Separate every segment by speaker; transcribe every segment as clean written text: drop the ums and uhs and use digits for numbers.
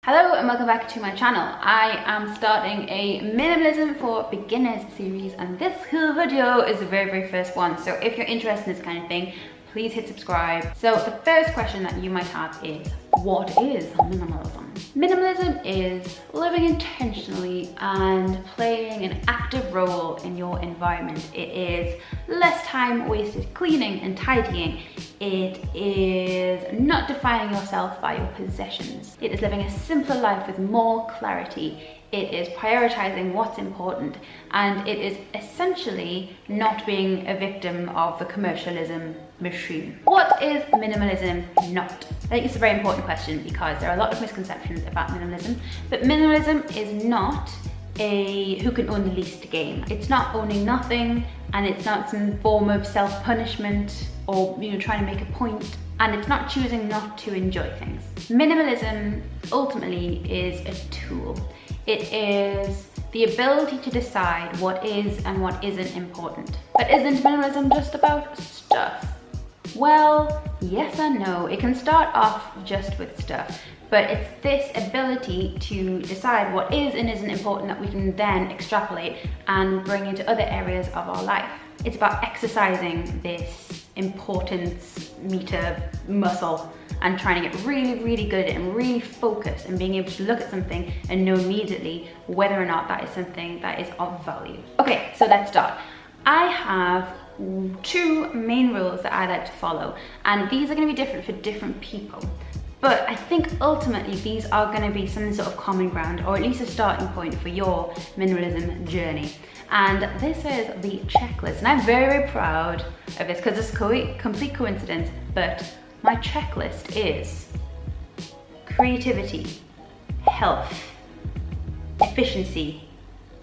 Speaker 1: Hello and welcome back to my channel. I am starting a minimalism for beginners series and this whole video is the very first one. So if you're interested in this kind of thing, please hit subscribe. So the first question that you might have is, what is minimalism? Minimalism is living intentionally and playing an active role in your environment. It is less time wasted cleaning and tidying. It is not defining yourself by your possessions. It is living a simpler life with more clarity. It is prioritizing what's important, and it is essentially not being a victim of the commercialism machine. What is minimalism not? I think it's a very important question because there are a lot of misconceptions about minimalism, but minimalism is not a who can own the least game. It's not owning nothing, and it's not some form of self-punishment or trying to make a point, and it's not choosing not to enjoy things. Minimalism ultimately is a tool. It is the ability to decide what is and what isn't important. But isn't minimalism just about stuff? Well, yes and no. It can start off just with stuff, but it's this ability to decide what is and isn't important that we can then extrapolate and bring into other areas of our life. It's about exercising this importance meter muscle and trying to get really good at it and really focus and being able to look at something and know immediately whether or not that is something that is of value. Okay, so let's start. I have two main rules that I like to follow, and these are going to be different for different people. But I think ultimately these are going to be some sort of common ground, or at least a starting point for your minimalism journey. And this is the checklist, and I'm very proud of this because it's a complete coincidence, but my checklist is creativity, health, efficiency,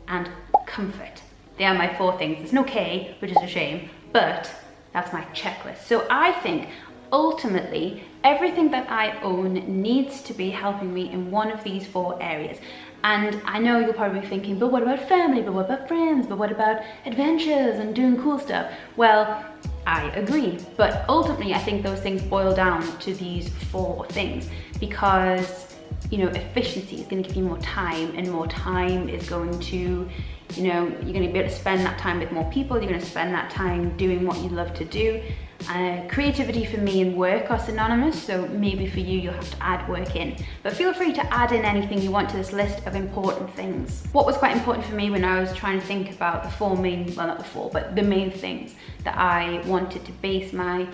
Speaker 1: and comfort. They are my four things. It's no K, which is a shame, but that's my checklist. So I think ultimately everything that I own needs to be helping me in one of these four areas. And I know you're probably thinking, but what about family? But what about friends? But what about adventures and doing cool stuff? Well, I agree, but ultimately I think those things boil down to these four things because efficiency is going to give you more time, and more time is going to, you're going to be able to spend that time with more people. You're going to spend that time doing what you love to do. Creativity for me and work are synonymous, so maybe for you, you'll have to add work in. But feel free to add in anything you want to this list of important things. What was quite important for me when I was trying to think about the four main, well not the four, but the main things that I wanted to base my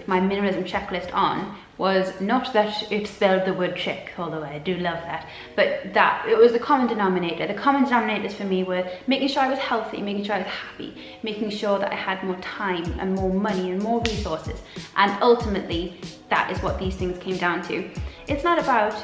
Speaker 1: my minimalism checklist on was not that it spelled the word chick, although I do love that, but that it was the common denominator. The common denominators for me were making sure I was healthy, making sure I was happy, making sure that I had more time and more money and more resources. And ultimately, that is what these things came down to. It's not about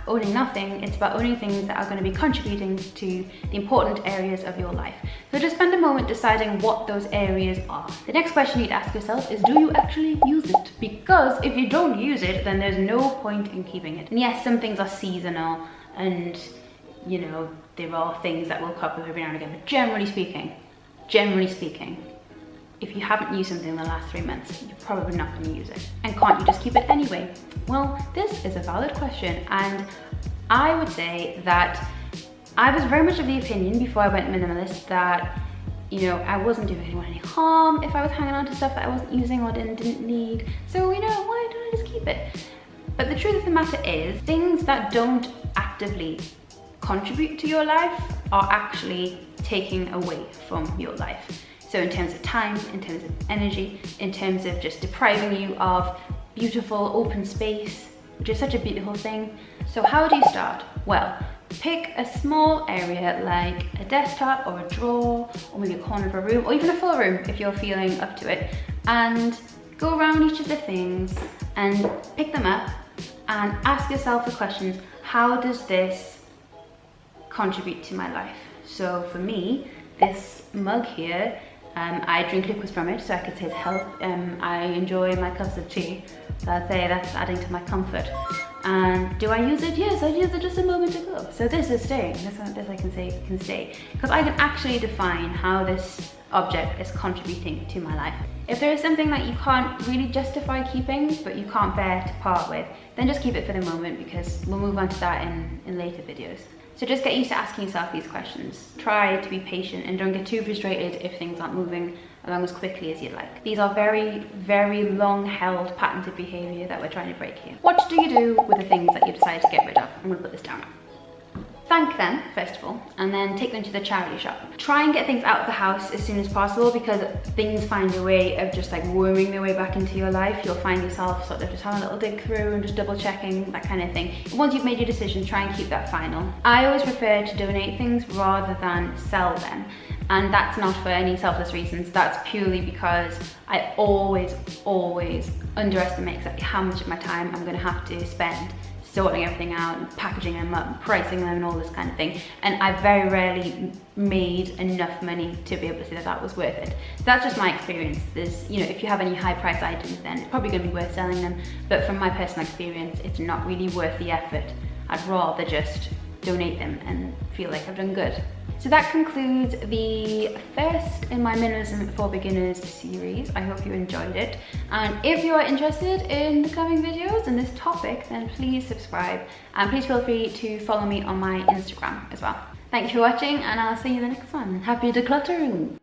Speaker 1: owning nothing, it's about owning things that are going to be contributing to the important areas of your life. So just spend a moment deciding what those areas are. The next question you'd ask yourself is, do you actually use it? Because if you don't use it, then there's no point in keeping it. And yes, some things are seasonal and there are things that will crop up every now and again, but generally speaking, if you haven't used something in the last 3 months, you're probably not going to use it. And can't you just keep it anyway? Well, this is a valid question, and I would say that I was very much of the opinion before I went minimalist that I wasn't doing anyone any harm if I was hanging on to stuff that I wasn't using or didn't need. So why don't I just keep it? But the truth of the matter is, things that don't actively contribute to your life are actually taking away from your life. So in terms of time, in terms of energy, in terms of just depriving you of beautiful open space, which is such a beautiful thing. So how do you start? Well, pick a small area like a desktop or a drawer, or maybe a corner of a room, or even a full room if you're feeling up to it, and go around each of the things and pick them up and ask yourself the questions, how does this contribute to my life? So for me, this mug here, I drink liquids from it, so I could say it's health. I enjoy my cups of tea, so I'd say that's adding to my comfort. And do I use it? Yes, I used it just a moment ago. So this is staying. This I can say can stay, because I can actually define how this object is contributing to my life. If there is something that you can't really justify keeping, but you can't bear to part with, then just keep it for the moment, because we'll move on to that in later videos. So just get used to asking yourself these questions. Try to be patient and don't get too frustrated if things aren't moving along as quickly as you'd like. These are very, very long-held patterns of behavior that we're trying to break here. What do you do with the things that you decide to get rid of? I'm gonna put this down. Thank them, first of all, and then take them to the charity shop. Try and get things out of the house as soon as possible, because things find a way of just like worming their way back into your life. You'll find yourself sort of just having a little dig through and just double checking, that kind of thing. Once you've made your decision, try and keep that final. I always prefer to donate things rather than sell them. And that's not for any selfless reasons. That's purely because I always underestimate exactly how much of my time I'm gonna have to spend sorting everything out and packaging them up, pricing them and all this kind of thing. And I very rarely made enough money to be able to say that that was worth it. So that's just my experience. There's, you know, if you have any high price items, then it's probably gonna be worth selling them. But from my personal experience, it's not really worth the effort. I'd rather just donate them and feel like I've done good. So that concludes the first in my Minimalism for Beginners series. I hope you enjoyed it. And if you are interested in the coming videos and this topic, then please subscribe. And please feel free to follow me on my Instagram as well. Thank you for watching, and I'll see you in the next one. Happy decluttering!